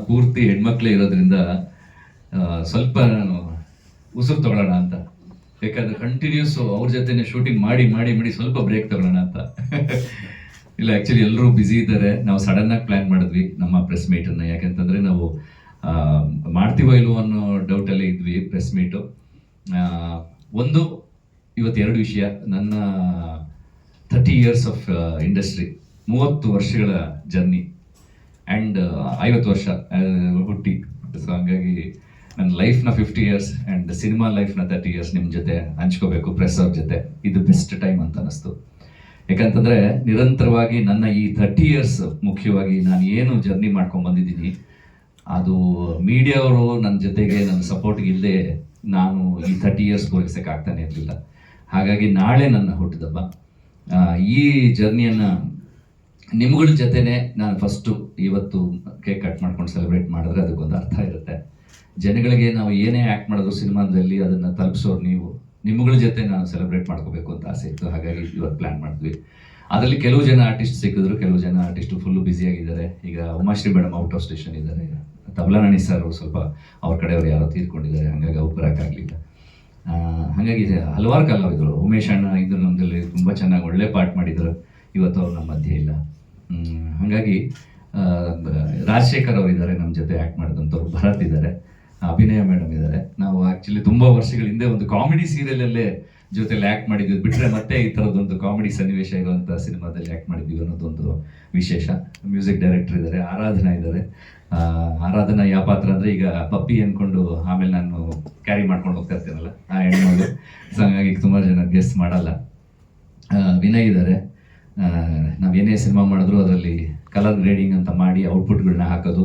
ಪೂರ್ತಿ ಹೆಣ್ಮಕ್ಳೇ ಇರೋದ್ರಿಂದ ಸ್ವಲ್ಪ ನಾನು ಉಸಿರು ತಗೊಳ್ಳೋಣ ಅಂತ. ಯಾಕಂದ್ರೆ ಕಂಟಿನ್ಯೂಸ್ ಅವ್ರ ಜೊತೆನೆ ಶೂಟಿಂಗ್ ಮಾಡಿ ಮಾಡಿ ಮಾಡಿ ಸ್ವಲ್ಪ ಬ್ರೇಕ್ ತಗೊಳ್ಳೋಣ ಅಂತ. ಇಲ್ಲ, ಆಕ್ಚುಲಿ ಎಲ್ಲರೂ ಬ್ಯುಸಿ ಇದ್ದಾರೆ. ನಾವು ಸಡನ್ ಆಗಿ ಪ್ಲಾನ್ ಮಾಡಿದ್ವಿ ನಮ್ಮ ಪ್ರೆಸ್ ಮೀಟನ್ನು. ಯಾಕಂತಂದ್ರೆ ನಾವು ಮಾಡ್ತೀವೋ ಇಲ್ವೋ ಅನ್ನೋ ಡೌಟಲ್ಲೇ ಇದ್ವಿ ಪ್ರೆಸ್ ಮೀಟು. ಒಂದು ಇವತ್ತೆರಡು ವಿಷಯ. ನನ್ನ 30 years ಆಫ್ ಇಂಡಸ್ಟ್ರಿ, 30 ವರ್ಷಗಳ ಜರ್ನಿ ಆ್ಯಂಡ್ 50 ವರ್ಷ ಹುಟ್ಟಿ. ಸೊ ಹಂಗಾಗಿ ನನ್ನ ಲೈಫ್ನ 50 years ಆ್ಯಂಡ್ ಸಿನಿಮಾ ಲೈಫ್ನ 30 years ನಿಮ್ಮ ಜೊತೆ ಹಂಚ್ಕೋಬೇಕು, ಪ್ರೆಸ್ ಅವ್ರ ಜೊತೆ. ಇದು ಬೆಸ್ಟ್ ಟೈಮ್ ಅಂತ ಅನ್ನಿಸ್ತು. ಯಾಕಂತಂದರೆ ನಿರಂತರವಾಗಿ ನನ್ನ ಈ 30 years ಮುಖ್ಯವಾಗಿ ನಾನು ಏನು ಜರ್ನಿ ಮಾಡ್ಕೊಂಡು ಬಂದಿದ್ದೀನಿ, ಅದು ಮೀಡಿಯಾವರು ನನ್ನ ಜೊತೆಗೆ ನನ್ನ ಸಪೋರ್ಟ್ಗೆ ಇಲ್ಲದೆ ನಾನು ಈ 30 years ಪೂರೈಸೋಕೆ ಆಗ್ತಾನೆ ಇರಲಿಲ್ಲ. ಹಾಗಾಗಿ ನಾಳೆ ನನ್ನ ಹುಟ್ಟಿದಬ್ಬ. ಈ ಜರ್ನಿಯನ್ನು ನಿಮ್ಗಳ ಜೊತೆನೆ ನಾನು ಫಸ್ಟು ಇವತ್ತು ಕೇಕ್ ಕಟ್ ಮಾಡ್ಕೊಂಡು ಸೆಲೆಬ್ರೇಟ್ ಮಾಡಿದ್ರೆ ಅದಕ್ಕೊಂದು ಅರ್ಥ ಇರುತ್ತೆ. ಜನಗಳಿಗೆ ನಾವು ಏನೇ ಆ್ಯಕ್ಟ್ ಮಾಡೋದು ಸಿನಿಮಾದಲ್ಲಿ ಅದನ್ನು ತಲುಪಿಸೋರು ನೀವು. ನಿಮ್ಗಳ ಜೊತೆ ನಾನು ಸೆಲೆಬ್ರೇಟ್ ಮಾಡ್ಕೋಬೇಕು ಅಂತ ಆಸೆ ಇತ್ತು. ಹಾಗಾಗಿ ಇವತ್ತು ಪ್ಲ್ಯಾನ್ ಮಾಡಿದ್ವಿ. ಅದರಲ್ಲಿ ಕೆಲವು ಜನ ಆರ್ಟಿಸ್ಟ್ ಸಿಕ್ಕಿದ್ರು, ಕೆಲವು ಜನ ಆರ್ಟಿಸ್ಟು ಫುಲ್ಲು ಬ್ಯುಸಿಯಾಗಿದ್ದಾರೆ. ಈಗ Umashree madam out of station ಇದ್ದಾರೆ. ತಬಲಾನಣಿ ಸರ್ ಸ್ವಲ್ಪ ಅವ್ರ ಕಡೆಯವರು ಯಾರೋ ತೀರ್ಕೊಂಡಿದ್ದಾರೆ, ಹಾಗಾಗಿ ಅವ್ರು ಬರೋಕ್ಕಾಗಲಿಲ್ಲ. ಹಾಗಾಗಿ ಹಲವಾರು ಕಲಾವಿದರು, ಉಮೇಶ್ ಅಣ್ಣ ಇದ್ರು ನಮ್ಮದಲ್ಲಿ, ತುಂಬ ಚೆನ್ನಾಗಿ ಒಳ್ಳೆ ಪಾರ್ಟ್ ಮಾಡಿದರು. ಇವತ್ತು ಅವ್ರು ನಮ್ಮ ಮಧ್ಯೆ ಇಲ್ಲ. ಹಾಗಾಗಿ ರಾಜಶೇಖರ್ ಅವರು ಇದ್ದಾರೆ ನಮ್ಮ ಜೊತೆ ಆ್ಯಕ್ಟ್ ಮಾಡಿದಂಥವ್ರು, ಭರತ್ ಇದ್ದಾರೆ, ಅಭಿನಯ ಮೇಡಮ್ ಇದ್ದಾರೆ. ನಾವು ಆ್ಯಕ್ಚುಲಿ ತುಂಬ ವರ್ಷಗಳ ಹಿಂದೆ ಒಂದು ಕಾಮಿಡಿ ಸೀರಿಯಲಲ್ಲೇ ಜೊತೆಲಿ ಆ್ಯಕ್ಟ್ ಮಾಡಿದ್ವಿ. ಬಿಟ್ಟರೆ ಮತ್ತೆ ಈ ಥರದ್ದೊಂದು ಕಾಮಿಡಿ ಸನ್ನಿವೇಶ ಇರುವಂಥ ಸಿನಿಮಾದಲ್ಲಿ ಆ್ಯಕ್ಟ್ ಮಾಡಿದ್ದೀವಿ ಅನ್ನೋದೊಂದು ವಿಶೇಷ. ಮ್ಯೂಸಿಕ್ ಡೈರೆಕ್ಟರ್ ಇದ್ದಾರೆ, ಆರಾಧನಾ ಇದ್ದಾರೆ. ಆರಾಧನಾ ಯಾವ ಪಾತ್ರ ಅಂದರೆ ಈಗ ಪಪ್ಪಿ ಅಂದ್ಕೊಂಡು ಆಮೇಲೆ ನಾನು ಕ್ಯಾರಿ ಮಾಡ್ಕೊಂಡು ಹೋಗ್ತಾ ಇರ್ತೀನಲ್ಲ ಆ ಹೆಣ್ಮಗಳು. ಸೊ ಹಂಗಾಗಿ ತುಂಬ ಜನ ಗೆಸ್ ಮಾಡಲ್ಲ. ವಿನಯ್ ಇದ್ದಾರೆ. ನಾವೇನೇ ಸಿನಿಮಾ ಮಾಡಿದ್ರು ಅದರಲ್ಲಿ ಕಲರ್ ಗ್ರೇಡಿಂಗ್ ಅಂತ ಮಾಡಿ ಔಟ್ಪುಟ್ಗಳನ್ನ ಹಾಕೋದು,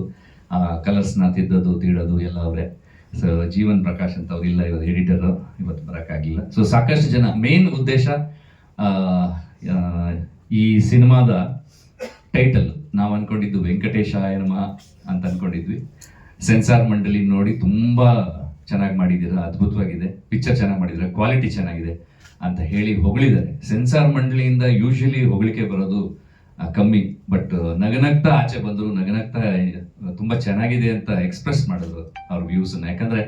ಕಲರ್ಸ್ನ ತಿದ್ದೋದು ತೀಡೋದು ಎಲ್ಲ ಅವರೇ. ಸೊ ಜೀವನ್ ಪ್ರಕಾಶ್ ಅಂತ ಅವ್ರು ಇಲ್ಲ, ಇವತ್ತು ಎಡಿಟರು, ಇವತ್ತು ಬರೋಕ್ಕಾಗಿಲ್ಲ. ಸೊ ಸಾಕಷ್ಟು ಜನ. ಮೇನ್ ಉದ್ದೇಶ ಈ ಸಿನಿಮಾದ ಟೈಟಲ್ ನಾವು ಅಂದ್ಕೊಂಡಿದ್ದು ವೆಂಕಟೇಶಾಯ ನಮಃ ಅಂತ ಅಂದ್ಕೊಂಡಿದ್ವಿ. ಸೆನ್ಸಾರ್ ಮಂಡಳಿ ನೋಡಿ ತುಂಬ ಚೆನ್ನಾಗಿ ಮಾಡಿದ್ದೀರಾ, ಅದ್ಭುತವಾಗಿದೆ, ಪಿಕ್ಚರ್ ಚೆನ್ನಾಗಿ ಮಾಡಿದ್ದೀರಾ, ಕ್ವಾಲಿಟಿ ಚೆನ್ನಾಗಿದೆ ಅಂತ ಹೇಳಿ ಹೊಗಳಿದ್ದಾರೆ. ಸೆನ್ಸಾರ್ ಮಂಡಳಿಯಿಂದ ಯೂಶಲಿ ಹೊಗಳಿಕೆ ಬರೋದು ಕಮ್ಮಿ, ಬಟ್ ನಗನಗ್ತಾ ಆಚೆ ಬಂದರು, ನಗನಗ್ತಾ ತುಂಬ ಚೆನ್ನಾಗಿದೆ ಅಂತ ಎಕ್ಸ್ಪ್ರೆಸ್ ಮಾಡಿದ್ರು ಅವ್ರ ವ್ಯೂಸನ್ನ. ಯಾಕಂದರೆ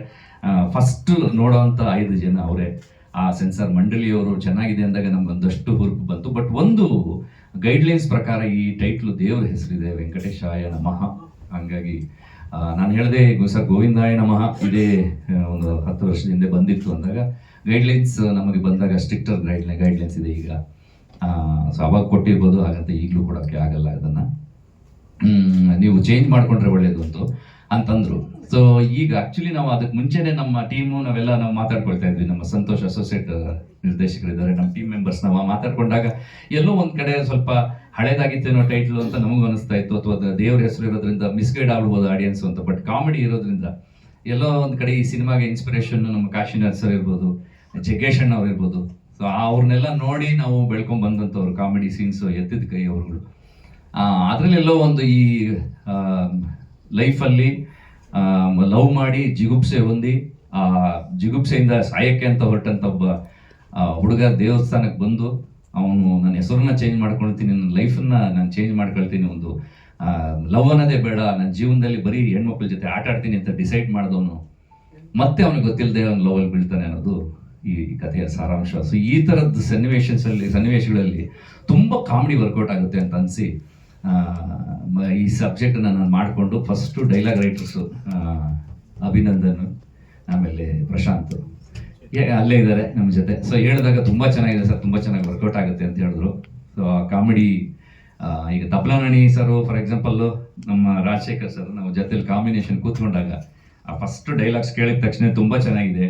ಫಸ್ಟ್ ನೋಡೋವಂಥ 5 ಜನ ಅವರೇ. ಆ ಸೆನ್ಸಾರ್ ಮಂಡಳಿಯವರು ಚೆನ್ನಾಗಿದೆ ಅಂದಾಗ ನಮ್ಗೆ ಒಂದಷ್ಟು ಹುರುಪು ಬಂತು. ಬಟ್ ಒಂದು ಗೈಡ್ಲೈನ್ಸ್ ಪ್ರಕಾರ ಈ ಟೈಟ್ಲು ದೇವರ ಹೆಸರಿದೆ, ವೆಂಕಟೇಶಾಯ ನಮಃ. ಹಂಗಾಗಿ ನಾನು ಹೇಳಿದೆ ಸರ್ ಗೋವಿಂದಾಯ ನಮಃ ಇದೇ ಒಂದು 10 ವರ್ಷದ ಹಿಂದೆ ಬಂದಿತ್ತು ಅಂದಾಗ ಗೈಡ್ಲೈನ್ಸ್ ನಮಗೆ ಬಂದಾಗ ಸ್ಟ್ರಿಕ್ಟರ್ ಗೈಡ್ಲೈನ್ಸ್ ಇದೆ ಈಗ. ಸೊ ಅವಾಗ ಕೊಟ್ಟಿರ್ಬೋದು, ಹಾಗಂತ ಈಗಲೂ ಕೊಡೋಕ್ಕೆ ಆಗಲ್ಲ. ಅದನ್ನು ನೀವು ಚೇಂಜ್ ಮಾಡಿಕೊಂಡ್ರೆ ಒಳ್ಳೇದು ಅಂತಂದರು. ಸೊ ಈಗ ಆ್ಯಕ್ಚುಲಿ ನಾವು ಅದಕ್ಕೆ ಮುಂಚೆನೇ ನಮ್ಮ ಟೀಮು ನಾವು ಮಾತಾಡ್ಕೊಳ್ತಾ ಇದ್ವಿ. ನಮ್ಮ ಸಂತೋಷ್ ಅಸೋಸಿಯೇಟ್ ನಿರ್ದೇಶಕರಿದ್ದಾರೆ, ನಮ್ಮ ಟೀಮ್ ಮೆಂಬರ್ಸ್ ನಾವು ಮಾತಾಡ್ಕೊಂಡಾಗ ಎಲ್ಲೋ ಒಂದು ಕಡೆ ಸ್ವಲ್ಪ ಹಳೇದಾಗಿತ್ತೇನೋ ಟೈಟ್ಲು ಅಂತ ನಮಗೂ ಅನಿಸ್ತಾ ಇತ್ತು. ಅಥವಾ ದೇವ್ರ ಹೆಸರು ಇರೋದ್ರಿಂದ ಮಿಸ್ಗೈಡ್ ಆಗ್ಬೋದು ಆಡಿಯನ್ಸ್ ಅಂತ. ಬಟ್ ಕಾಮಿಡಿ ಇರೋದ್ರಿಂದ ಎಲ್ಲೋ ಒಂದು ಕಡೆ ಈ ಸಿನಿಮಾಗೆ ಇನ್ಸ್ಪಿರೇಷನ್ ನಮ್ಮ ಕಾಶಿನಾಥ್ ಸರ್ ಇರ್ಬೋದು, ಜಗ್ಗೇಶ್ ಅಣ್ಣ ಅವ್ರು ಇರ್ಬೋದು. ಸೊ ಅವ್ರನ್ನೆಲ್ಲ ನೋಡಿ ನಾವು ಬೆಳ್ಕೊಂಡು ಬಂದಂಥವ್ರು. ಕಾಮಿಡಿ ಸೀನ್ಸು ಎತ್ತಿದ ಕೈ ಅವ್ರುಗಳು. ಅದರಲ್ಲೆಲ್ಲೋ ಒಂದು ಈ ಲೈಫಲ್ಲಿ ಲವ್ ಮಾಡಿ ಜಿಗುಪ್ಸೆ ಹೊಂದಿ ಜಿಗುಪ್ಸೆಯಿಂದ ಸಾಯಕ್ಕೆ ಅಂತ ಹೊರಟಂಥ ಒಬ್ಬ ಹುಡುಗ ದೇವಸ್ಥಾನಕ್ಕೆ ಬಂದು ಅವನು ನನ್ನ ಹೆಸರನ್ನ ಚೇಂಜ್ ಮಾಡ್ಕೊಳ್ತೀನಿ, ನನ್ನ ಲೈಫನ್ನು ನಾನು ಚೇಂಜ್ ಮಾಡ್ಕೊಳ್ತೀನಿ, ಒಂದು ಲವ್ ಅನ್ನೋದೇ ಬೇಡ, ನನ್ನ ಜೀವನದಲ್ಲಿ ಬರೀ ಹೆಣ್ಮಕ್ಳ ಜೊತೆ ಆಟ ಆಡ್ತೀನಿ ಅಂತ ಡಿಸೈಡ್ ಮಾಡಿದವನು ಮತ್ತೆ ಅವನಿಗೆ ಗೊತ್ತಿಲ್ಲದೆ ಅವ್ನು ಲವಲ್ಲಿ ಬೀಳ್ತಾನೆ ಅನ್ನೋದು ಈ ಕಥೆಯ ಸಾರಾಂಶ. ಸೊ ಈ ಥರದ್ದು ಸನ್ನಿವೇಶಗಳಲ್ಲಿ ತುಂಬ ಕಾಮಿಡಿ ವರ್ಕೌಟ್ ಆಗುತ್ತೆ ಅಂತ ಅನಿಸಿ ಈ ಸಬ್ಜೆಕ್ಟನ್ನು ನಾನು ಮಾಡಿಕೊಂಡು ಫಸ್ಟು ಡೈಲಾಗ್ ರೈಟರ್ಸು ಅಭಿನಂದನ್, ಆಮೇಲೆ ಪ್ರಶಾಂತ್ ಅಲ್ಲೇ ಇದ್ದಾರೆ ನಮ್ಮ ಜೊತೆ. ಸೊ ಹೇಳಿದಾಗ ತುಂಬ ಚೆನ್ನಾಗಿದೆ ಸರ್, ತುಂಬ ಚೆನ್ನಾಗಿ ವರ್ಕೌಟ್ ಆಗುತ್ತೆ ಅಂತ ಹೇಳಿದ್ರು. ಸೊ ಕಾಮಿಡಿ ಈಗ ತಬಲಾನಣಿ ಸರು ಫಾರ್ ಎಕ್ಸಾಂಪಲ್ಲು, ನಮ್ಮ ರಾಜಶೇಖರ್ ಸರ್ ನಾವು ಜೊತೆಲಿ ಕಾಂಬಿನೇಷನ್ ಕೂತ್ಕೊಂಡಾಗ ಆ ಫಸ್ಟ್ ಡೈಲಾಗ್ಸ್ ಕೇಳಿದ ತಕ್ಷಣ ತುಂಬ ಚೆನ್ನಾಗಿದೆ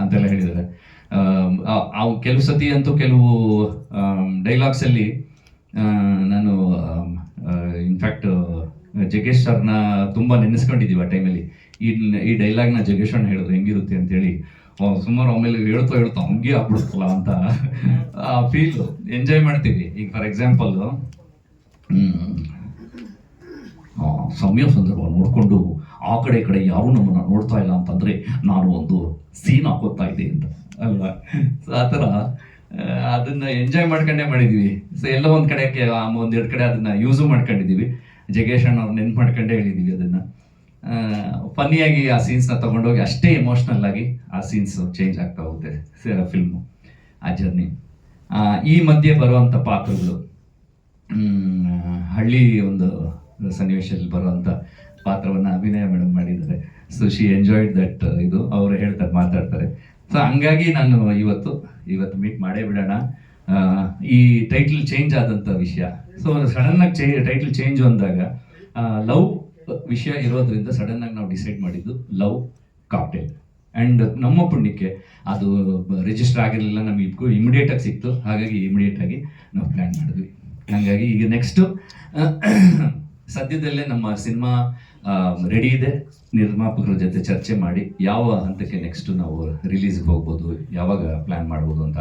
ಅಂತೆಲ್ಲ ಹೇಳಿದ್ದಾರೆ. ಅವು ಕೆಲವು ಸತಿ ಅಂತೂ ಕೆಲವು ಡೈಲಾಗ್ಸಲ್ಲಿ ನಾನು ಇನ್ಫ್ಯಾಕ್ಟ್ ಜಗ್ಗೇಶ್ ಸರ್ನ ತುಂಬ ನೆನೆಸ್ಕೊಂಡಿದ್ದೀವಿ ಆ ಟೈಮಲ್ಲಿ. ಈ ಡೈಲಾಗ್ನ ಜಗ್ಗೇಶ್ ಅಣ್ಣ ಹೇಳಿದ್ರು ಹೆಂಗಿರುತ್ತೆ ಅಂತೇಳಿ ಸುಮಾರು ಆಮೇಲೆ ಹೇಳ್ತಾ ಹಂಗೆ ಆಗ್ಬಿಡುತ್ತಲ್ಲ ಅಂತ ಆ ಫೀಲು ಎಂಜಾಯ್ ಮಾಡ್ತೀವಿ. ಈಗ ಫಾರ್ ಎಕ್ಸಾಂಪಲ್ಲು ಸಮಯ ಸಂದರ್ಭ ನೋಡಿಕೊಂಡು ಆ ಕಡೆ ಯಾರೂ ನಮ್ಮನ್ನು ನೋಡ್ತಾ ಇಲ್ಲ ಅಂತಂದರೆ ನಾನು ಒಂದು ಸೀನ್ ಹಾಕೋತಾ ಇದ್ದೆ ಅಂತ ಅಲ್ವಾ. ಸೊ ಆ ಥರ ಅದನ್ನು ಎಂಜಾಯ್ ಮಾಡ್ಕೊಂಡೇ ಮಾಡಿದ್ವಿ. ಸೊ ಎಲ್ಲ ಒಂದು ಕಡೆ ಒಂದೆರಡು ಕಡೆ ಅದನ್ನು ಯೂಸು ಮಾಡ್ಕೊಂಡಿದ್ದೀವಿ. ಜಗ್ಗೇಶ್ ಅಣ್ಣ ಅವ್ರು ನೆನ್ಪು ಮಾಡ್ಕೊಂಡೇ ಹೇಳಿದ್ದೀವಿ ಅದನ್ನು. ಫನ್ನಿಯಾಗಿ ಆ ಸೀನ್ಸ್ನ ತೊಗೊಂಡೋಗಿ ಅಷ್ಟೇ ಎಮೋಷ್ನಲ್ ಆಗಿ ಆ ಸೀನ್ಸ್ ಚೇಂಜ್ ಆಗ್ತಾ ಹೋಗುತ್ತೆ ಫಿಲ್ಮು, ಆ ಜರ್ನಿ. ಈ ಮಧ್ಯೆ ಬರುವಂಥ ಪಾತ್ರಗಳು, ಹಳ್ಳಿ ಒಂದು ಸನ್ನಿವೇಶದಲ್ಲಿ ಬರುವಂಥ ಪಾತ್ರವನ್ನು ಅಭಿನಯ ಮೇಡಮ್ ಮಾಡಿದ್ದಾರೆ. So she enjoyed that. ಇದು ಅವರು ಹೇಳ್ತಾರೆ, ಮಾತಾಡ್ತಾರೆ. ಸೊ ಹಂಗಾಗಿ ನಾನು ಇವತ್ತು ಮೀಟ್ ಮಾಡೇ ಬಿಡೋಣ. ಈ ಟೈಟಲ್ ಚೇಂಜ್ ಆದಂಥ ವಿಷಯ, ಸೊ ಸಡನ್ನಾಗಿ ಟೈಟಲ್ ಚೇಂಜ್ ಅಂದಾಗ ಲವ್ ವಿಷಯ ಇರೋದ್ರಿಂದ ಸಡನ್ನಾಗಿ ನಾವು ಡಿಸೈಡ್ ಮಾಡಿದ್ದು ಲವ್ ಕಾಕ್ಟೇಲ್. ಆ್ಯಂಡ್ ನಮ್ಮ ಪುಣ್ಯಕ್ಕೆ ಅದು ರಿಜಿಸ್ಟರ್ ಆಗಿರಲಿಲ್ಲ, ನಮಗೆ ಇಮಿಡಿಯೇಟಾಗಿ ಸಿಕ್ತು. ಹಾಗಾಗಿ ಇಮಿಡಿಯೇಟಾಗಿ ನಾವು ಪ್ಲ್ಯಾನ್ ಮಾಡಿದ್ವಿ. ಹಾಗಾಗಿ ಈಗ ನೆಕ್ಸ್ಟು ಸದ್ಯದಲ್ಲೇ ನಮ್ಮ ಸಿನಿಮಾ ರೆಡಿ ಇದೆ. ನಿರ್ಮಾಪಕರ ಜೊತೆ ಚರ್ಚೆ ಮಾಡಿ ಯಾವ ಹಂತಕ್ಕೆ ನೆಕ್ಸ್ಟು ನಾವು ರಿಲೀಸ್ಗೆ ಹೋಗ್ಬೋದು, ಯಾವಾಗ ಪ್ಲ್ಯಾನ್ ಮಾಡ್ಬೋದು ಅಂತ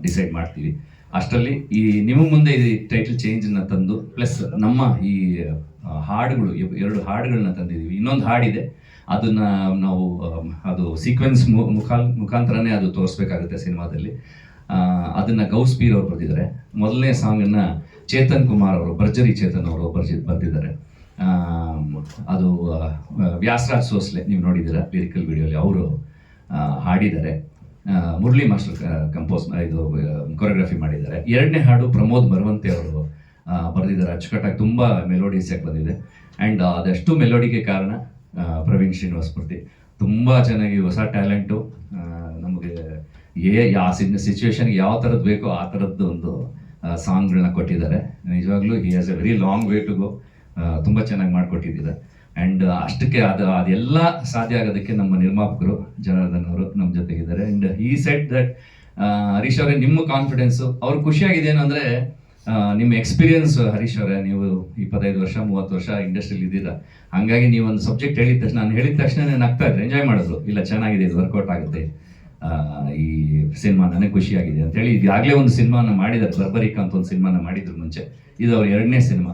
ಡಿಸೈಡ್ ಮಾಡ್ತೀವಿ. ಅಷ್ಟರಲ್ಲಿ ಈ ನಿಮ್ಮ ಮುಂದೆ ಈ ಟೈಟಲ್ ಚೇಂಜನ್ನು ತಂದು, ಪ್ಲಸ್ ನಮ್ಮ ಈ ಹಾಡುಗಳು 2 ಹಾಡುಗಳನ್ನ ತಂದಿದ್ದೀವಿ. ಇನ್ನೊಂದು ಹಾಡಿದೆ, ಅದನ್ನು ನಾವು ಅದು ಸೀಕ್ವೆನ್ಸ್ ಮುಖಾಂತರನೇ ಅದು ತೋರಿಸ್ಬೇಕಾಗುತ್ತೆ ಸಿನಿಮಾದಲ್ಲಿ. ಅದನ್ನು ಗೌಸ್ಪೀರ್ ಅವರು ಬರೆದಿದ್ದಾರೆ. ಮೊದಲನೇ ಸಾಂಗನ್ನು ಚೇತನ್ ಕುಮಾರ್ ಅವರು, ಭರ್ಜರಿ ಚೇತನ್ ಅವರು ಬರೆದಿದ್ದಾರೆ. ಅದು ವ್ಯಾಸರಾಜ್ ಸೋಸ್ಲೆ, ನೀವು ನೋಡಿದ್ದೀರಾ ಲಿರಿಕಲ್ ವಿಡಿಯೋಲಿ, ಅವರು ಹಾಡಿದ್ದಾರೆ. ಮುರಳಿ ಮಾಸ್ಟರ್ ಇದು ಕೊರಿಯೋಗ್ರಫಿ ಮಾಡಿದ್ದಾರೆ. 2ನೇ ಹಾಡು ಪ್ರಮೋದ್ ಮರವಂತೆ ಅವರು ಬರೆದಿದ್ದಾರೆ. ಅಚ್ಚುಕಟ್ಟಾಗಿ ತುಂಬ ಮೆಲೋಡಿಯಸ್ಸಾಗಿ ಬಂದಿದೆ. ಆ್ಯಂಡ್ ಅದಷ್ಟು ಮೆಲೋಡಿಗೆ ಕಾರಣ ಪ್ರವೀಣ್ ಶ್ರೀನಿವಾಸ್ ಮೂರ್ತಿ. ತುಂಬ ಚೆನ್ನಾಗಿ ಹೊಸ ಟ್ಯಾಲೆಂಟು, ನಮಗೆ ಯಾವ ಸಿಚುವೇಶನ್ಗೆ ಯಾವ ಥರದ್ದು ಬೇಕೋ ಆ ಥರದ್ದು ಒಂದು ಸಾಂಗ್ಗಳನ್ನ ಕೊಟ್ಟಿದ್ದಾರೆ. ನಿಜವಾಗ್ಲೂ he has a very long way to go. ತುಂಬ ಚೆನ್ನಾಗಿ ಮಾಡಿಕೊಟ್ಟಿದ್ದಾರೆ. ಆ್ಯಂಡ್ ಅಷ್ಟಕ್ಕೆ ಅದೆಲ್ಲ ಸಾಧ್ಯ ಆಗೋದಕ್ಕೆ ನಮ್ಮ ನಿರ್ಮಾಪಕರು ಜನಾರ್ದನ್ ಅವರು ನಮ್ಮ ಜೊತೆಗಿದ್ದಾರೆ. ಆ್ಯಂಡ್ ಈ ಸೆಟ್ ದಟ್ ಹರೀಶ್ ಅವರೇ, ನಿಮ್ಮ ಕಾನ್ಫಿಡೆನ್ಸು ಅವ್ರಿಗೆ ಖುಷಿಯಾಗಿದೆ ಏನು ಅಂದರೆ, ನಿಮ್ಮ ಎಕ್ಸ್ಪೀರಿಯನ್ಸ್ ಹರೀಶ್ ಅವರೇ, ನೀವು 25 ವರ್ಷ 30 ವರ್ಷ ಇಂಡಸ್ಟ್ರಿಯಲ್ಲಿ ಇದ್ದೀರಾ. ಹಾಗಾಗಿ ನೀವು ಒಂದು ಸಬ್ಜೆಕ್ಟ್ ಹೇಳಿದ ತಕ್ಷಣ, ನಾನು ಹೇಳಿದ ತಕ್ಷಣ ನಗ್ತಾ ಇದ್ದೆ, ಎಂಜಾಯ್ ಮಾಡಿದ್ರು. ಇಲ್ಲ ಚೆನ್ನಾಗಿದೆ, ಇದು ವರ್ಕೌಟ್ ಆಗುತ್ತೆ ಈ ಸಿನಿಮಾ, ನನಗೆ ಖುಷಿಯಾಗಿದೆ ಅಂತೇಳಿ. ಈಗಾಗಲೇ ಒಂದು ಸಿನಿಮಾನ ಮಾಡಿದ್ದಾರೆ, ಬರ್ಬರಿಕ ಅಂತ ಒಂದು ಸಿನಿಮಾನ ಮಾಡಿದ್ರು ಮುಂಚೆ. ಇದು ಅವ್ರ 2ನೇ ಸಿನಿಮಾ.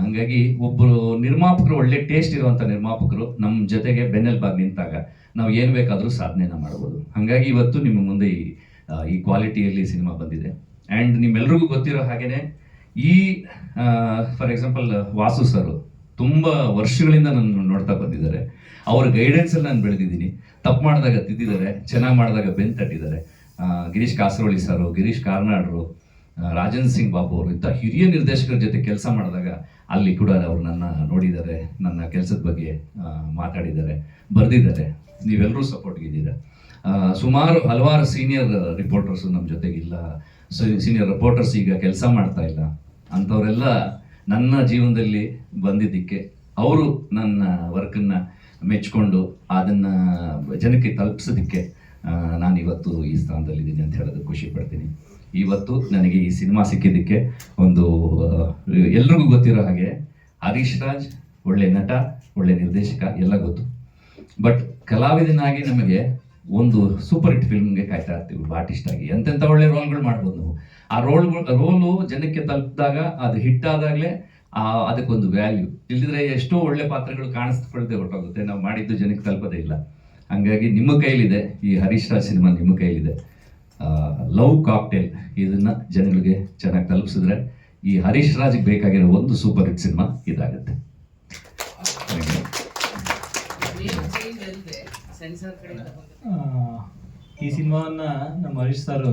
ಹಂಗಾಗಿ ಒಬ್ಬರು ನಿರ್ಮಾಪಕರು, ಒಳ್ಳೆ ಟೇಸ್ಟ್ ಇರುವಂಥ ನಿರ್ಮಾಪಕರು ನಮ್ಮ ಜೊತೆಗೆ ಬೆನ್ನೆಲುಬಾಗಿ ನಿಂತಾಗ ನಾವು ಏನು ಬೇಕಾದರೂ ಸಾಧನೆನ ಮಾಡ್ಬೋದು. ಹಾಗಾಗಿ ಇವತ್ತು ನಿಮ್ಮ ಮುಂದೆ ಈ ಕ್ವಾಲಿಟಿಯಲ್ಲಿ ಸಿನಿಮಾ ಬಂದಿದೆ. ಆ್ಯಂಡ್ ನಿಮ್ಮೆಲ್ರಿಗೂ ಗೊತ್ತಿರೋ ಹಾಗೆಯೇ ಈ ಫಾರ್ ಎಕ್ಸಾಂಪಲ್ ವಾಸು ಸರ್ ತುಂಬ ವರ್ಷಗಳಿಂದ ನನ್ನ ನೋಡ್ತಾ ಬಂದಿದ್ದಾರೆ. ಅವ್ರ ಗೈಡೆನ್ಸಲ್ಲಿ ನಾನು ಬೆಳೆದಿದ್ದೀನಿ. ತಪ್ಪು ಮಾಡಿದಾಗ ತಿದ್ದಿದ್ದಾರೆ, ಚೆನ್ನಾಗಿ ಮಾಡಿದಾಗ ಬೆನ್ನು ತಟ್ಟಿದ್ದಾರೆ. ಗಿರೀಶ್ ಕಾಸರವಳ್ಳಿ ಸರು, ಗಿರೀಶ್ ಕಾರ್ನಾಡ್ರು, ರಾಜನ್ ಸಿಂಗ್ ಬಾಬು ಅವರು, ಇಂಥ ಹಿರಿಯ ನಿರ್ದೇಶಕರ ಜೊತೆ ಕೆಲಸ ಮಾಡಿದಾಗ ಅಲ್ಲಿ ಕೂಡ ಅವರು ನನ್ನ ನೋಡಿದ್ದಾರೆ, ನನ್ನ ಕೆಲಸದ ಬಗ್ಗೆ ಮಾತಾಡಿದ್ದಾರೆ, ಬರೆದಿದ್ದಾರೆ. ನೀವೆಲ್ಲರೂ ಸಪೋರ್ಟ್ಗಿದ್ದೀರಾ. ಹಲವಾರು ಸೀನಿಯರ್ ರಿಪೋರ್ಟರ್ಸು ನಮ್ಮ ಜೊತೆಗಿಲ್ಲ, ಸೀನಿಯರ್ ರಿಪೋರ್ಟರ್ಸ್ ಈಗ ಕೆಲಸ ಮಾಡ್ತಾ ಇಲ್ಲ. ಅಂಥವರೆಲ್ಲ ನನ್ನ ಜೀವನದಲ್ಲಿ ಬಂದಿದ್ದಕ್ಕೆ, ಅವರು ನನ್ನ ವರ್ಕನ್ನು ಮೆಚ್ಕೊಂಡು ಅದನ್ನು ಜನಕ್ಕೆ ತಲುಪಿಸೋದಕ್ಕೆ ನಾನಿವತ್ತು ಈ ಸ್ಥಾನದಲ್ಲಿದ್ದೀನಿ ಅಂತ ಹೇಳೋದು ಖುಷಿ ಪಡ್ತೀನಿ. ಇವತ್ತು ನನಗೆ ಈ ಸಿನಿಮಾ ಸಿಕ್ಕಿದ್ದಕ್ಕೆ ಒಂದು ಎಲ್ರಿಗೂ ಗೊತ್ತಿರೋ ಹಾಗೆ ಹರೀಶ್ ರಾಜ್ ಒಳ್ಳೆ ನಟ, ಒಳ್ಳೆ ನಿರ್ದೇಶಕ ಎಲ್ಲ ಗೊತ್ತು. ಬಟ್ ಕಲಾವಿದನಾಗಿ ನಮಗೆ ಒಂದು ಸೂಪರ್ ಹಿಟ್ ಫಿಲ್ಮ್ಗೆ ಕಾಯ್ತಾ ಇರ್ತೀವಿ ಬಾಟಿಸ್ಟಾಗಿ. ಎಂತೆಂಥ ಒಳ್ಳೆ ರೋಲ್ಗಳು ಮಾಡ್ಬೋದು ನಾವು. ಆ ರೋಲು ಜನಕ್ಕೆ ತಲುಪಿದಾಗ, ಅದು ಹಿಟ್ ಆದಾಗಲೇ ಅದಕ್ಕೊಂದು ವ್ಯಾಲ್ಯೂ. ಇಲ್ಲದಿದ್ರೆ ಎಷ್ಟೋ ಒಳ್ಳೆ ಪಾತ್ರಗಳು ಕಾಣಿಸ್ಕೊಳ್ದೆ ಹೊರಟೋಗುತ್ತೆ, ನಾವು ಮಾಡಿದ್ದು ಜನಕ್ಕೆ ತಲುಪೋದೇ ಇಲ್ಲ. ಹಾಗಾಗಿ ನಿಮ್ಮ ಕೈಲಿದೆ, ಈ ಹರೀಶ್ ರಾಜ್ ಸಿನಿಮಾ ನಿಮ್ಮ ಕೈಲಿದೆ. ಲವ್ ಕಾಕ್ಟೇಲ್ ಇದನ್ನು ಜನಗಳಿಗೆ ಚೆನ್ನಾಗಿ ತಲುಪಿಸಿದ್ರೆ ಈ ಹರೀಶ್ ರಾಜ್ಗೆ ಬೇಕಾಗಿರೋ ಒಂದು ಸೂಪರ್ ಹಿಟ್ ಸಿನಿಮಾ ಇದಾಗುತ್ತೆ. ಈ ಸಿನಿಮಾವನ್ನ ನಮ್ಮ ಹರೀಶ್ ಸರ್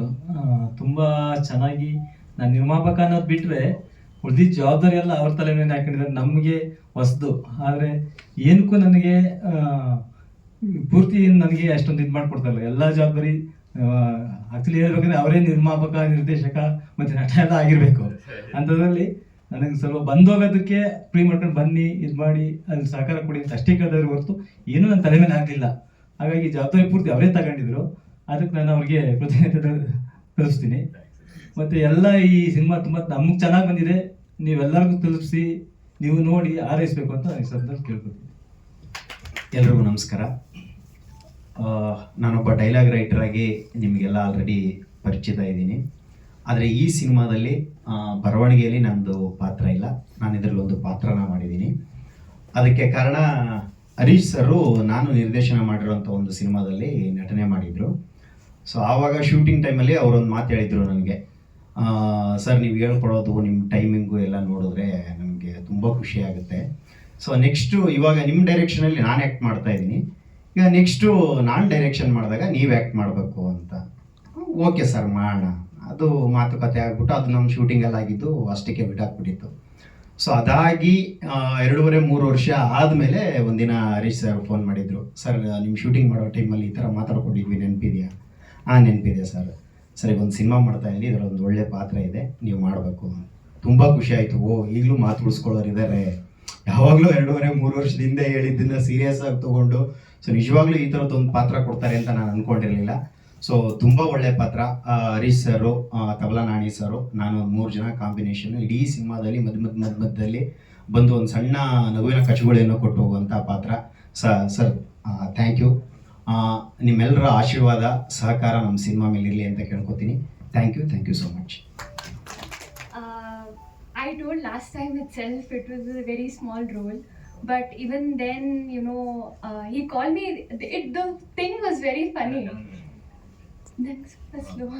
ತುಂಬ ಚೆನ್ನಾಗಿ, ನಾನು ನಿರ್ಮಾಪಕ ಅನ್ನೋದು ಬಿಟ್ಟರೆ ಉಳಿದಿದ್ದ ಜವಾಬ್ದಾರಿ ಎಲ್ಲ ಅವ್ರ ತಲೆ ಮೇಲೆ ಹಾಕೊಂಡಿದ್ದಾರೆ. ನಮಗೆ ಹೊಸದು, ಆದರೆ ಏನಕ್ಕೂ ನನಗೆ ಪೂರ್ತಿ ನನಗೆ ಅಷ್ಟೊಂದು ಇದು ಮಾಡಿಕೊಡ್ತಾರಲ್ಲ, ಎಲ್ಲ ಜವಾಬ್ದಾರಿ ಆಕ್ಚುಲಿ ಹೇಳ್ಬೇಕಂದ್ರೆ ಅವರೇ ನಿರ್ಮಾಪಕ, ನಿರ್ದೇಶಕ ಮತ್ತು ನಟ ಎಲ್ಲ ಆಗಿರಬೇಕು. ಅಂಥದ್ರಲ್ಲಿ ನನಗೆ ಸ್ವಲ್ಪ ಬಂದೋಗೋದಕ್ಕೆ ಫ್ರೀ ಮಾಡ್ಕೊಂಡು ಬನ್ನಿ, ಇದು ಮಾಡಿ, ಅದ್ರ ಸಹಕಾರ ಕೊಡಿ ಅಂತ ಅಷ್ಟೇ ಕೇಳಿದ್ರೆ ಹೊರತು ಏನೂ ನನ್ನ ತಲೆ ಮೇಲೆ ಆಗಲಿಲ್ಲ. ಹಾಗಾಗಿ ಜವಾಬ್ದಾರಿ ಪೂರ್ತಿ ಅವರೇ ತಗೊಂಡಿದ್ರು. ಅದಕ್ಕೆ ನಾನು ಅವ್ರಿಗೆ ಕೃತಜ್ಞತೆ ತಲುಪಿಸ್ತೀನಿ. ಮತ್ತು ಎಲ್ಲ ಈ ಸಿನಿಮಾ ತುಂಬ ನಮಗೆ ಚೆನ್ನಾಗಿ ಬಂದಿದೆ, ನೀವೆಲ್ಲರಿಗೂ ತಲುಪಿಸಿ, ನೀವು ನೋಡಿ ಆರೈಸಬೇಕು ಅಂತ ನನಗೆ ಸಂದರ್ಭ ಕೇಳ್ಕೊತೀನಿ. ಎಲ್ರಿಗೂ ನಮಸ್ಕಾರ. ನಾನೊಬ್ಬ ಡೈಲಾಗ್ ರೈಟರ್ ಆಗಿ ನಿಮಗೆಲ್ಲ ಆಲ್ರೆಡಿ ಪರಿಚಿತ ಇದ್ದೀನಿ. ಆದರೆ ಈ ಸಿನಿಮಾದಲ್ಲಿ ಬರವಣಿಗೆಯಲ್ಲಿ ನನ್ನದು ಪಾತ್ರ ಇಲ್ಲ, ನಾನು ಇದರಲ್ಲಿ ಒಂದು ಪಾತ್ರನ ಮಾಡಿದ್ದೀನಿ. ಅದಕ್ಕೆ ಕಾರಣ ಹರೀಶ್ ಸರು ನಾನು ನಿರ್ದೇಶನ ಮಾಡಿರೋಂಥ ಒಂದು ಸಿನಿಮಾದಲ್ಲಿ ನಟನೆ ಮಾಡಿದರು. ಸೊ ಆವಾಗ ಶೂಟಿಂಗ್ ಟೈಮಲ್ಲಿ ಅವರೊಂದು ಮಾತು ಹೇಳಿದರು ನನಗೆ, ಸರ್ ನೀವು ಹೇಳ್ಕೊಡೋದು ನಿಮ್ಮ ಟೈಮಿಂಗು ಎಲ್ಲ ನೋಡಿದ್ರೆ ನಮಗೆ ತುಂಬ ಖುಷಿ ಆಗುತ್ತೆ. ಸೊ ನೆಕ್ಸ್ಟು ಇವಾಗ ನಿಮ್ಮ ಡೈರೆಕ್ಷನಲ್ಲಿ ನಾನು ಆ್ಯಕ್ಟ್ ಮಾಡ್ತಾ ಇದ್ದೀನಿ. ಈಗ ನೆಕ್ಸ್ಟು ನಾನು ಡೈರೆಕ್ಷನ್ ಮಾಡಿದಾಗ ನೀವು ಆ್ಯಕ್ಟ್ ಮಾಡಬೇಕು ಅಂತ. ಓಕೆ ಸರ್ ಮಾಡೋಣ. ಅದು ಮಾತುಕತೆ ಆಗ್ಬಿಟ್ಟು ಅದು ನಮ್ಮ ಶೂಟಿಂಗಲ್ಲಿ ಆಗಿದ್ದು ಅಷ್ಟಕ್ಕೆ ಬಿಟ್ಟಾಕ್ಬಿಟ್ಟಿತ್ತು. ಸೊ ಅದಾಗಿ 2.5-3 ವರ್ಷ ಆದಮೇಲೆ ಒಂದಿನ ಹರೀಶ್ ಸರ್ ಫೋನ್ ಮಾಡಿದರು, ಸರ್ ನಿಮ್ಮ ಶೂಟಿಂಗ್ ಮಾಡೋ ಟೈಮಲ್ಲಿ ಈ ಥರ ಮಾತಾಡ್ಕೊಂಡಿದ್ವಿ, ನೆನಪಿದೆಯಾ? ನೆನಪಿದೆ ಸರ್. ಸರಿ, ಒಂದು ಸಿನಿಮಾ ಮಾಡ್ತಾ ಇದ್ದೀನಿ, ಇದರಲ್ಲಿ ಒಂದು ಒಳ್ಳೆ ಪಾತ್ರ ಇದೆ, ನೀವು ಮಾಡಬೇಕು. ತುಂಬ ಖುಷಿ ಆಯಿತು. ಈಗಲೂ ಮಾತು ಉಳಿಸ್ಕೊಳ್ಳೋರು ಇದ್ದಾರೆ. ಯಾವಾಗಲೂ 2.5-3 ವರ್ಷದ ಹಿಂದೆ ಹೇಳಿದ್ದನ್ನು ಸೀರಿಯಸ್ ಆಗಿ ತೊಗೊಂಡು ಸೊ ನಿಜವಾಗ್ಲೂ ಈ ಥರದ್ದೊಂದು ಪಾತ್ರ ಕೊಡ್ತಾರೆ ಅಂತ ನಾನು ಅಂದ್ಕೊಂಡಿರಲಿಲ್ಲ. ಸೊ ತುಂಬ ಒಳ್ಳೆ ಪಾತ್ರ. ಹರೀಶ್ ಸರು, ತಬಲಾ ನಾಣಿ ಸರು, ನಾನು 3 ಜನ ಕಾಂಬಿನೇಷನ್ ಇಡೀ ಸಿನಿಮಾದಲ್ಲಿ ಮಧ್ಯದಲ್ಲಿ ಬಂದು ಒಂದು ಸಣ್ಣ ನಗುವಿನ ಕಚುಗಳೇನೋ ಕೊಟ್ಟು ಹೋಗುವಂಥ ಪಾತ್ರ. Sir thank you. ನಿಮ್ಮೆಲ್ಲರ ಆಶೀರ್ವಾದ ಸಹಕಾರ ನಮ್ಮ ಸಿನಿಮಾ ಮೇಲೆ ಇರಲಿ ಅಂತ ಕೇಳ್ಕೊತೀನಿ. Thank you so much. I told last time itself it was a very small role, but even then, you know, he called me. The thing was very funny. That's slow.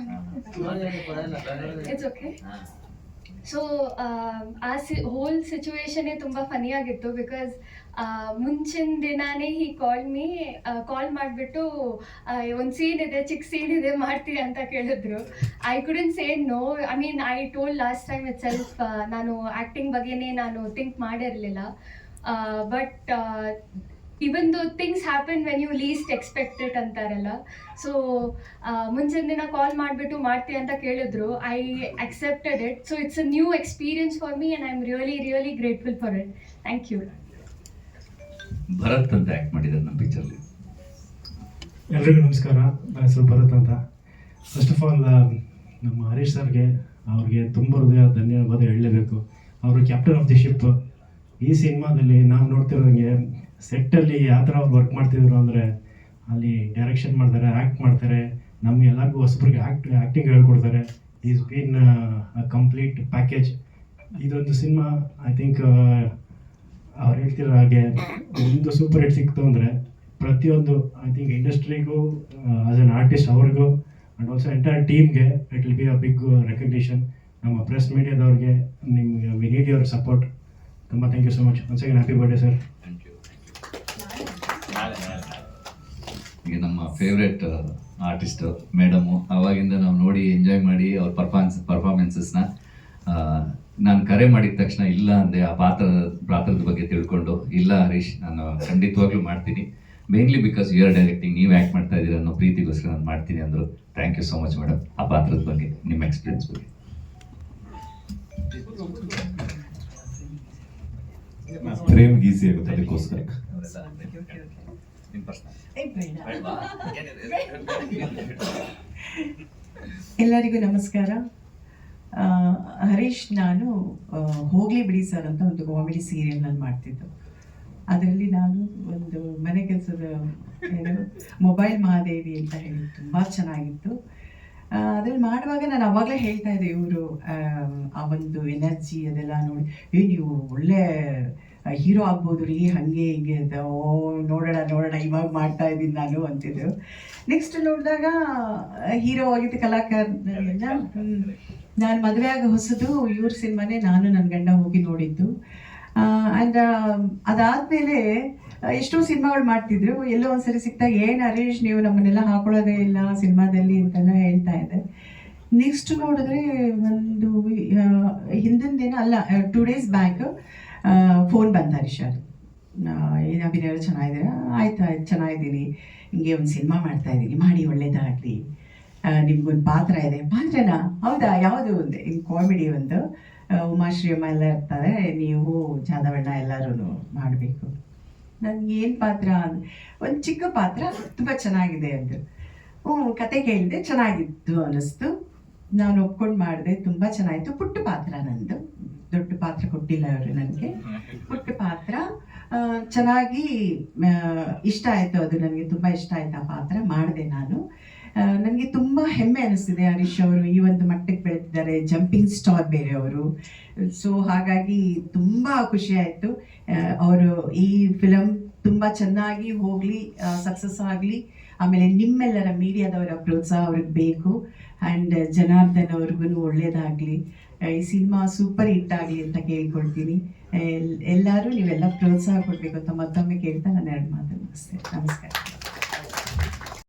It's okay. So whole situation ತುಂಬಾ ಫನಿ ಆಗಿತ್ತು because ಮುಂಚಿನ ದಿನಾನೇ ಹಿ ಕಾಲ್ ಮಾಡಿಬಿಟ್ಟು ಒಂದು scene ಇದೆ, ಚಿಕ್ಕ scene ಇದೆ, ಮಾಡ್ತೀಯ ಅಂತ ಕೇಳಿದ್ರು. I couldn't say no. I mean I told last time itself ನಾನು ಆ್ಯಕ್ಟಿಂಗ್ ಬಗ್ಗೆನೇ ನಾನು ಥಿಂಕ್ ಮಾಡಿರಲಿಲ್ಲ. But even though things happen when you least expect it ಅಂತಾರಲ್ಲ. ಸೊ ಮುಂಚಿನ ದಿನ ಕಾಲ್ ಮಾಡಿಬಿಟ್ಟು ಮಾಡ್ತೀಯ ಅಂತ ಕೇಳಿದ್ರು. I accepted it. So it's a new experience for me and I am really grateful for it. Thank you. Bharat ಅಂತ act ಮಾಡಿದ್ದಾರೆ ನಮ್ಮ ಪಿಕ್ಚರ್ಲಿ. ಎಲ್ರಿಗೂ ನಮಸ್ಕಾರ. ನನ್ನ ಹೆಸರು ಭರತ್ ಅಂತ. ಫಸ್ಟ್ ಆಫ್ ಆಲ್ ನಮ್ಮ ಹರೀಶ್ ಸರ್ಗೆ ಅವ್ರಿಗೆ ತುಂಬ ಹೃದಯ ಧನ್ಯವಾದ ಹೇಳಲೇಬೇಕು. ಅವರು ಕ್ಯಾಪ್ಟನ್ ಆಫ್ ದಿ ಶಿಪ್. ಈ ಸಿನಿಮಾದಲ್ಲಿ ನಾವು ನೋಡ್ತಿರೋಂಗೆ ಸೆಟ್ಟಲ್ಲಿ ಯಾವ ಥರ ಅವ್ರು ವರ್ಕ್ ಮಾಡ್ತಿದ್ರು ಅಂದರೆ, ಅಲ್ಲಿ ಡೈರೆಕ್ಷನ್ ಮಾಡ್ತಾರೆ, ಆ್ಯಕ್ಟ್ ಮಾಡ್ತಾರೆ, ನಮ್ಗೆ ಎಲ್ಲರಿಗೂ ಹೊಸಬ್ರಿಗೆ ಆ್ಯಕ್ಟಿಂಗ್ ಹೇಳ್ಕೊಡ್ತಾರೆ. Is been a complete package. ಇದೊಂದು ಸಿನಿಮಾ ಐ ಥಿಂಕ್ ಅವ್ರು ಹೇಳ್ತಿರೋ ಹಾಗೆ ಒಂದು ಸೂಪರ್ ಹಿಟ್ ಸಿಕ್ತು ಅಂದರೆ ಪ್ರತಿಯೊಂದು ಐ ಥಿಂಕ್ ಇಂಡಸ್ಟ್ರಿಗೂ ಆಸ್ ಅನ್ ಆರ್ಟಿಸ್ಟ್ ಅವ್ರಿಗೂ ಆ್ಯಂಡ್ ಆಲ್ಸೋ ಎಂಟೈರ್ ಟೀಮ್ಗೆ it will be a big recognition. ನಮ್ಮ ಪ್ರೆಸ್ ಮೀಡಿಯಾದವ್ರಿಗೆ ನಿಮಗೆ ವಿ ನೀಡ್ ಯುವರ್ ಸಪೋರ್ಟ್. ತುಂಬ thank you so much. Once again happy birthday sir. ಈಗ ನಮ್ಮ ಫೇವ್ರೆಟ್ ಆರ್ಟಿಸ್ಟ್ ಮೇಡಮು, ಅವಾಗಿಂದ ನಾವು ನೋಡಿ ಎಂಜಾಯ್ ಮಾಡಿ ಅವ್ರ ಪರ್ಫಾರ್ಮೆನ್ಸಸ್ನ ನಾನು ಕರೆ ಮಾಡಿದ ತಕ್ಷಣ ಇಲ್ಲ ಅಂದೆ. ಆ ಪಾತ್ರದ ಬಗ್ಗೆ ತಿಳ್ಕೊಂಡು, ಇಲ್ಲ ಹರೀಶ್ ನಾನು ಖಂಡಿತವಾಗ್ಲೂ ಮಾಡ್ತೀನಿ, mainly because you are directing, ನೀವು ಆ್ಯಕ್ಟ್ ಮಾಡ್ತಾ ಇದ್ದೀರ ಅನ್ನೋ ಪ್ರೀತಿಗೋಸ್ಕರ ನಾನು ಮಾಡ್ತೀನಿ ಅಂದರು. Thank you so much madam. ಆ ಪಾತ್ರದ ಬಗ್ಗೆ ನಿಮ್ಮ ಎಕ್ಸ್ಪೀರಿಯನ್ಸ್ ಬಗ್ಗೆ. ಪ್ರೇಮ್ ಗೀಸಿ ಆಗುತ್ತೆ ಅದಕ್ಕೋಸ್ಕರ. ಎಲ್ಲರಿಗೂ ನಮಸ್ಕಾರ. ಹರೀಶ್ ನಾನು ಹೋಗ್ಲಿ ಬಿಡಿ ಸರ್ ಅಂತ ಒಂದು ಕಾಮಿಡಿ ಸೀರಿಯಲ್ ನಾನು ಮಾಡ್ತಿದ್ದು. ಅದರಲ್ಲಿ ನಾನು ಒಂದು ಮನೆ ಕೆಲಸದ ಮೊಬೈಲ್ ಮಹಾದೇವಿ ಅಂತ ಹೇಳಿ ತುಂಬ ಚೆನ್ನಾಗಿತ್ತು. ಅದ್ರಲ್ಲಿ ಮಾಡುವಾಗ ನಾನು ಅವಾಗಲೇ ಹೇಳ್ತಾ ಇದ್ದೆ, ಇವರು ಆ ಒಂದು ಎನರ್ಜಿ ಅದೆಲ್ಲ ನೋಡಿ ನೀವು ಒಳ್ಳೆ ಹೀರೋ ಆಗ್ಬೋದು ರೀ, ಹಾಗೆ ಹೀಗೆ ಅಂತ. ನೋಡೋಣ ಇವಾಗ ಮಾಡ್ತಾ ಇದ್ದೀನಿ ನಾನು ಅಂತಿದ್ರು. ನೆಕ್ಸ್ಟ್ ನೋಡಿದಾಗ ಹೀರೋ ಆಗಿದ್ದು ಕಲಾಕಾರರಿಂದ ನಾನು ಮದುವೆ ಆಗ ಹೊಸದು ಇವ್ರ ಸಿನಿಮಾನೇ ನಾನು ನನ್ನ ಗಂಡ ಹೋಗಿ ನೋಡಿದ್ದು. ಆ್ಯಂಡ್ ಅದಾದಮೇಲೆ ಎಷ್ಟೋ ಸಿನಿಮಾಗಳು ಮಾಡ್ತಿದ್ರು. ಎಲ್ಲೋ ಒಂದ್ಸರಿ ಸಿಕ್ತಾಗ ಏನು ಹರೀಶ್ ನೀವು ನಮ್ಮನ್ನೆಲ್ಲ ಹಾಕೊಳ್ಳೋದೇ ಇಲ್ಲ ಸಿನಿಮಾದಲ್ಲಿ ಅಂತೆಲ್ಲ ಹೇಳ್ತಾ ಇದ್ದೆ. ನೆಕ್ಸ್ಟ್ ನೋಡಿದ್ರೆ ಒಂದು ಹಿಂದಿನ ದಿನ ಅಲ್ಲ 2 days ಬ್ಯಾಕ್ ಫೋನ್ ಬಂತ ಹರೀಶ್ ಅದು, ಏನು ಅಭಿನಯ ಚೆನ್ನಾಗಿದ್ದೀರಾ? ಆಯ್ತು ಚೆನ್ನಾಗಿದ್ದೀನಿ, ಹಿಂಗೆ ಒಂದು ಸಿನಿಮಾ ಮಾಡ್ತಾ ಇದ್ದೀನಿ, ಮಾಡಿ ಒಳ್ಳೇದಾಗಲಿ, ನಿಮ್ಗೊಂದು ಪಾತ್ರ ಇದೆ. ಪಾತ್ರನಾ? ಹೌದಾ, ಯಾವುದು? ಒಂದು ಹಿಂಗೆ ಕಾಮಿಡಿ ಒಂದು ಉಮಾಶ್ರೀ ಅಮ್ಮ ಎಲ್ಲ ಇರ್ತಾರೆ, ನೀವು ಜಾದವಣ್ಣ ಎಲ್ಲರೂ ಮಾಡಬೇಕು. ನನಗೆ ಏನು ಪಾತ್ರ? ಒಂದು ಚಿಕ್ಕ ಪಾತ್ರ, ತುಂಬ ಚೆನ್ನಾಗಿದೆ ಅಂದರು. ಕತೆ ಕೇಳಿದೆ, ಚೆನ್ನಾಗಿತ್ತು ಅನ್ನಿಸ್ತು. ನಾನು ಒಪ್ಕೊಂಡು ಮಾಡಿದೆ, ತುಂಬ ಚೆನ್ನಾಗಿತ್ತು. ಪುಟ್ಟ ಪಾತ್ರ ನಂದು, ದೊಡ್ಡ ಪಾತ್ರ ಕೊಟ್ಟಿಲ್ಲ ಅವರು ನನಗೆ. ಪುಟ್ಟ ಪಾತ್ರ ಚೆನ್ನಾಗಿ ಇಷ್ಟ ಆಯಿತು, ಅದು ನನಗೆ ತುಂಬ ಇಷ್ಟ ಆಯಿತು. ಆ ಪಾತ್ರ ಮಾಡಿದೆ ನಾನು. ನನಗೆ ತುಂಬ ಹೆಮ್ಮೆ ಅನಿಸ್ತಿದೆ, ಹರೀಶ್ ಅವರು ಈ ಒಂದು ಮಟ್ಟಕ್ಕೆ ಬೆಳೆದಿದ್ದಾರೆ, ಜಂಪಿಂಗ್ ಸ್ಟಾರ್ ಬೇರೆ ಅವರು. ಸೊ ಹಾಗಾಗಿ ತುಂಬ ಖುಷಿ ಆಯಿತು. ಅವರು ಈ ಫಿಲಮ್ ತುಂಬ ಚೆನ್ನಾಗಿ ಹೋಗಲಿ, ಸಕ್ಸಸ್ ಆಗಲಿ. ಆಮೇಲೆ ನಿಮ್ಮೆಲ್ಲರ ಮೀಡಿಯಾದವರ ಪ್ರೋತ್ಸಾಹ ಅವ್ರಿಗೆ ಬೇಕು. ಆ್ಯಂಡ್ ಜನಾರ್ದನ್ ಅವ್ರಿಗೂ ಒಳ್ಳೇದಾಗಲಿ, ಈ ಸಿನಿಮಾ ಸೂಪರ್ ಹಿಟ್ ಆಗಲಿ ಅಂತ ಕೇಳ್ಕೊಳ್ತೀನಿ. ಎಲ್ಲರೂ ನೀವೆಲ್ಲ ಪ್ರೋತ್ಸಾಹ ಕೊಡಬೇಕು ಅಂತ ಮತ್ತೊಮ್ಮೆ ಕೇಳ್ತಾ ನಾನು 2 ಮಾತು ಮುಗಿಸ್ತೇನೆ. ನಮಸ್ಕಾರ.